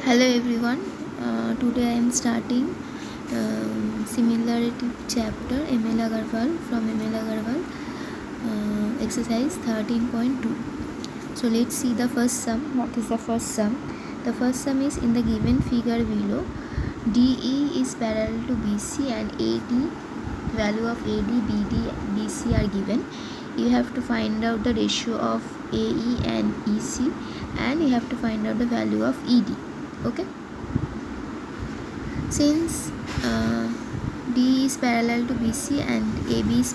Hello everyone. Today I am starting similarity chapter l.aggarwal from l.aggarwal exercise 13.2. So let's see the first sum. What is the first sum? The first sum is in the given figure below. DE is parallel to BC and AD, value of AD, BD, BC are given. You have to find out the ratio of AE and EC, and you have to find out the value of ED. Okay, since D is parallel to BC and AB is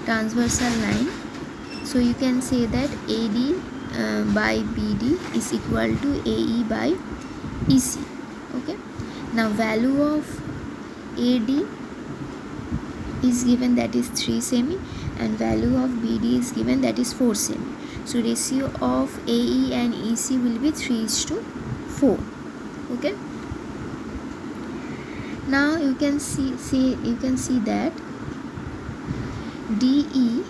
transversal line, so you can say that AD by BD is equal to AE by EC. Okay, now value of AD is given, that is 3 semi, and value of BD is given, that is 4 semi. So ratio of AE and EC will be 3:4. Okay, now you can see that DE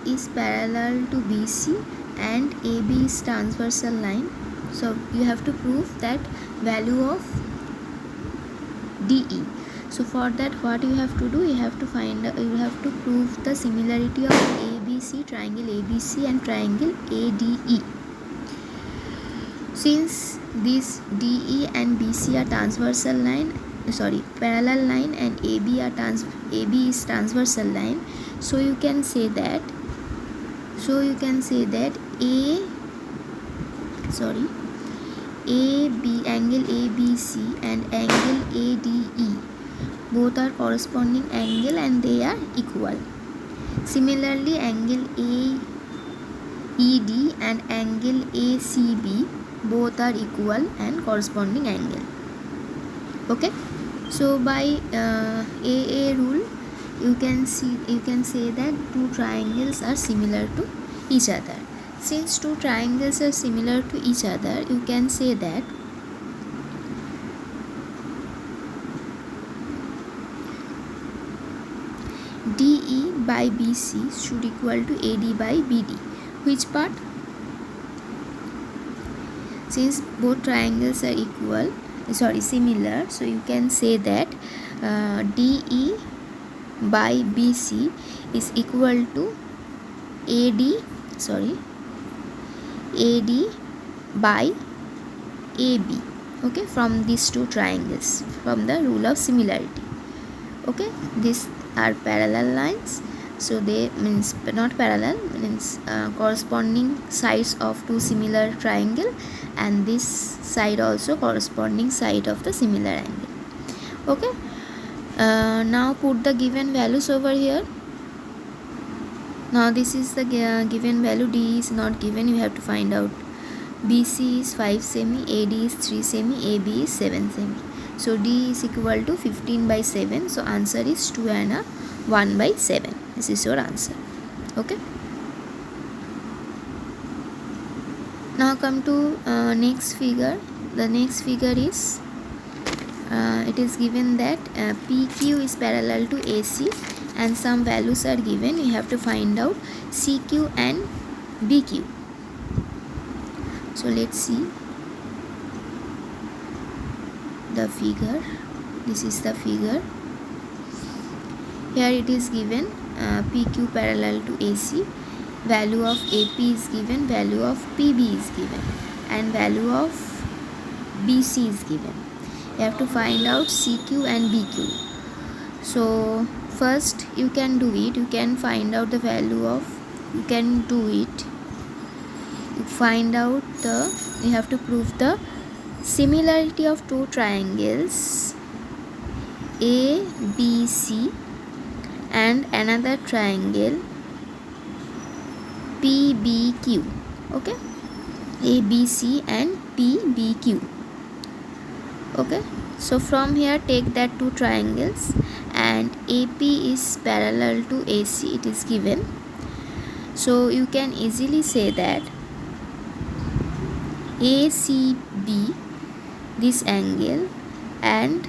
is parallel to BC and AB is transversal line. So you have to prove that value of DE. So for that, what you have to do, you have to prove the similarity of ABC, triangle ABC, and triangle ADE. Since these DE and BC are parallel line, and AB is transversal line, so you can say that angle ABC and angle ADE both are corresponding angle and they are equal. Similarly, angle AED and angle ACB both are equal and corresponding angle. Okay, so by AA rule, you can say that two triangles are similar to each other. Since two triangles are similar to each other, you can say that DE by BC should equal to AD by BD. Which part? Since both triangles are similar, so you can say that DE by BC is equal to AD by AB. Okay, from these two triangles, from the rule of similarity. Okay, these are parallel lines, so they means not parallel, means corresponding sides of two similar triangle, and this side also corresponding side of the similar angle. Okay, now put the given values over here. Now this is the given value. D is not given, you have to find out. BC is 5 semi, AD is 3 semi, AB is 7 semi. So D is equal to 15 by 7. So answer is 2 and 1 by 7. This is your answer. Okay. Now come to next figure. The next figure is it is given that PQ is parallel to AC and some values are given. You have to find out CQ and BQ. So let's see the figure. This is the figure. Here it is given PQ parallel to AC, value of AP is given, value of PB is given, and value of BC is given. You have to find out CQ and BQ. So first you can do it. You can find out the value of, you have to prove the similarity of two triangles ABC and another triangle PBQ. Okay, ABC and PBQ. Okay, so from here take that two triangles, and AP is parallel to AC, it is given. So you can easily say that ACB, this angle, and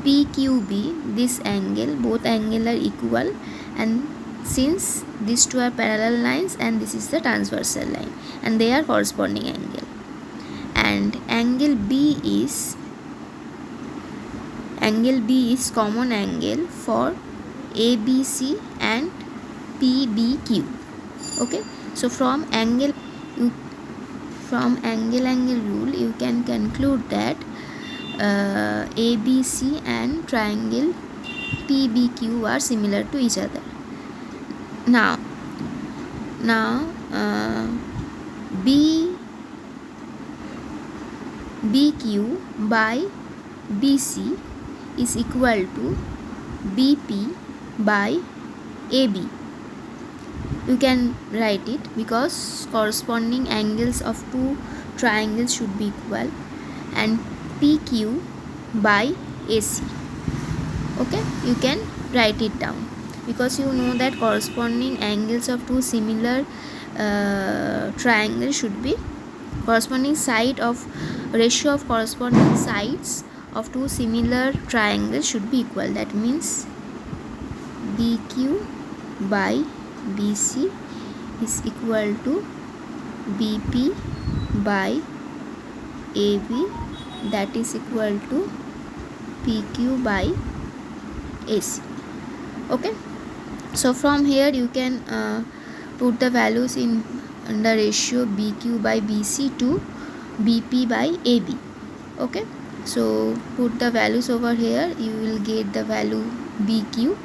PQB, this angle, both angle are equal, and since these two are parallel lines and this is the transversal line and they are corresponding angle. And angle B is common angle for ABC and PBQ. Okay, so from angle rule you can conclude that ABC and triangle PBQ are similar to each other. Now BQ by BC is equal to BP by AB. You can write it because corresponding angles of two triangles should be equal, and PQ by AC. Okay, you can write it down because you know that corresponding angles of two similar triangles should be corresponding side of ratio of corresponding sides of two similar triangles should be equal. That means BQ by BC is equal to BP by AB, that is equal to PQ by AC. Okay, so from here you can put the values in the ratio BQ by BC to BP by AB. Okay, so put the values over here, you will get the value BQ.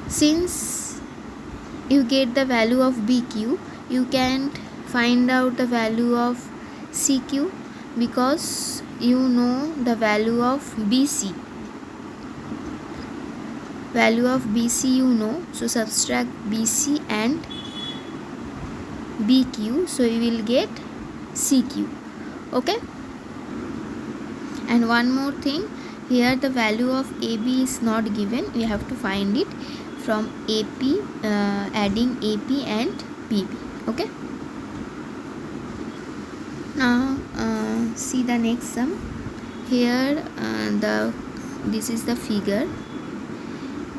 Since you get the value of BQ, you can find out the value of CQ because you know the value of BC. Value of BC you know, so subtract BC and BQ, so you will get CQ. Okay, and one more thing, here the value of AB is not given, we have to find it from AP, adding AP and PB. Okay, now see the next sum. Here this is the figure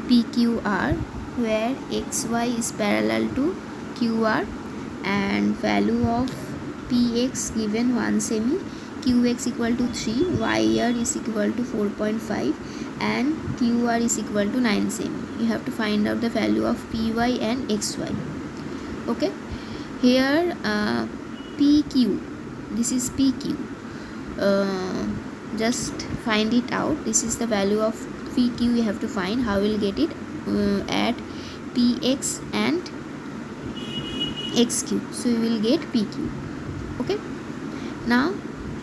PQR where XY is parallel to QR and value of PX given 1 semi, QX equal to 3, YR is equal to 4.5 and QR is equal to 9 semi. You have to find out the value of PY and XY. Okay, here PQ, this is PQ, just find it out. This is the value of PQ you have to find. How will get it? Add PX and XQ, so you will get PQ. Okay, now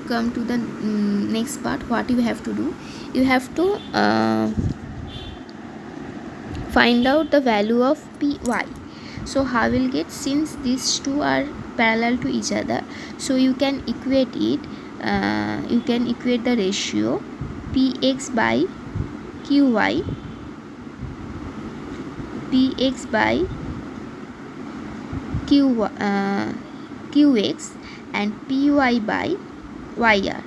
come to the next part. What you have to do, you have to find out the value of PY. So how will get, since these two are parallel to each other, so you can equate it, you can equate the ratio PX by QY, PX by QX and PY by YR.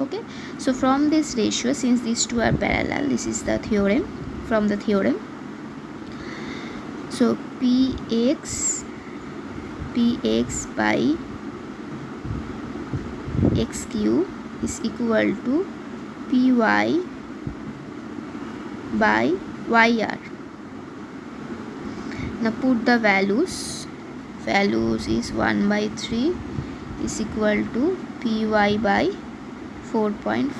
Okay, so from this ratio, since these two are parallel, this is the theorem, from the theorem, so PX by XQ is equal to PY by YR. Now put the values is 1 by 3 is equal to PY by 4.5.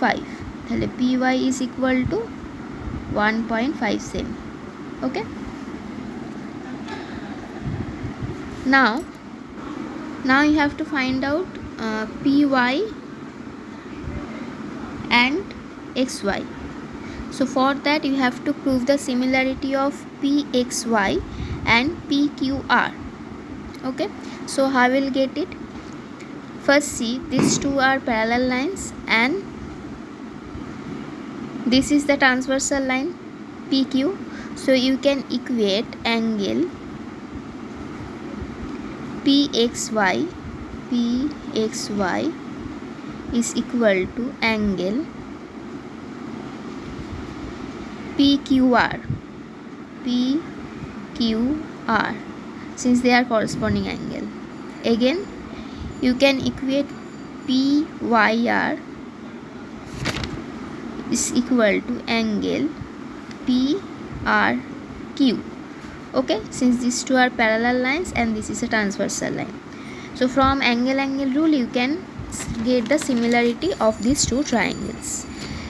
PY is equal to 1.5 semi. Okay, now you have to find out PY and XY. So for that you have to prove the similarity of PXY and PQR. Okay, so how will get it? First see, these two are parallel lines and this is the transversal line PQ, so you can equate angle PXY is equal to angle PQR QR, since they are corresponding angle. Again, you can equate PYR is equal to angle PRQ. Okay, since these two are parallel lines and this is a transversal line. So from angle rule you can get the similarity of these two triangles.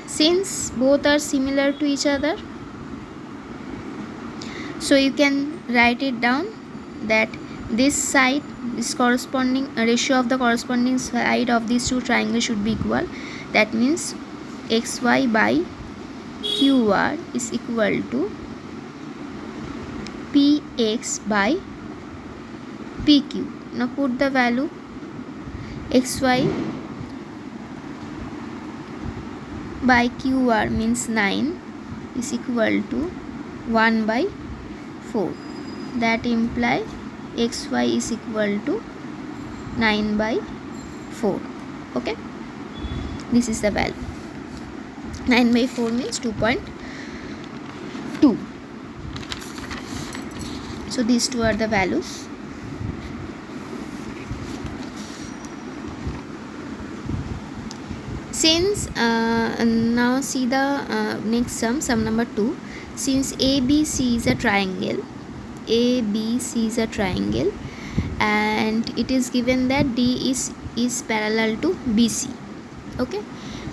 Since both are similar to each other, so you can write it down that this side, this corresponding ratio of the corresponding side of these two triangles should be equal. That means xy by qr is equal to px by pq. Now put the value. Xy by qr means 9 is equal to 1 by 4. That implies xy is equal to 9 by 4. Okay, this is the value. 9 by 4 means 2.2. So these two are the values. Since now see the next sum number 2. Since ABC is a triangle, and it is given that D is parallel to BC. Okay,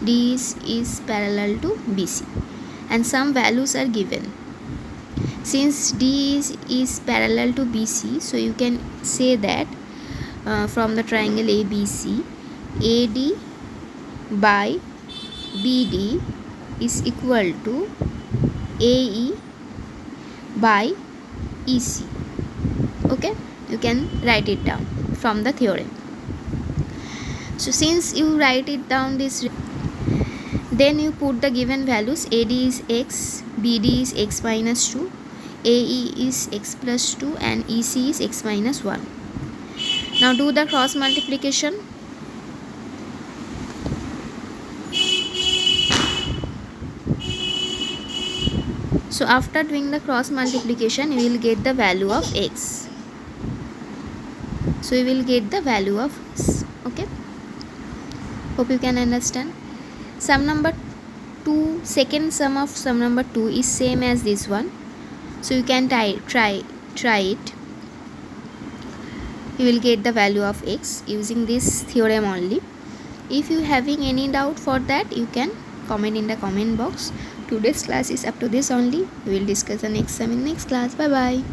D is parallel to BC and some values are given. Since D is parallel to BC, so you can say that from the triangle ABC, AD by BD is equal to AE by EC. Okay, you can write it down from the theorem. So since you write it down this, then you put the given values. AD is x, BD is x minus 2, AE is x plus 2 and EC is x minus 1. Now do the cross multiplication. So after doing the cross multiplication, you will get the value of x. So you will get the value of x. Okay, hope you can understand. Sum number 2, second sum of sum number 2 is same as this one. So you can try it. You will get the value of x using this theorem only. If you having any doubt for that, you can comment in the comment box. Today's class is up to this only. We will discuss the next sum in next class. Bye bye.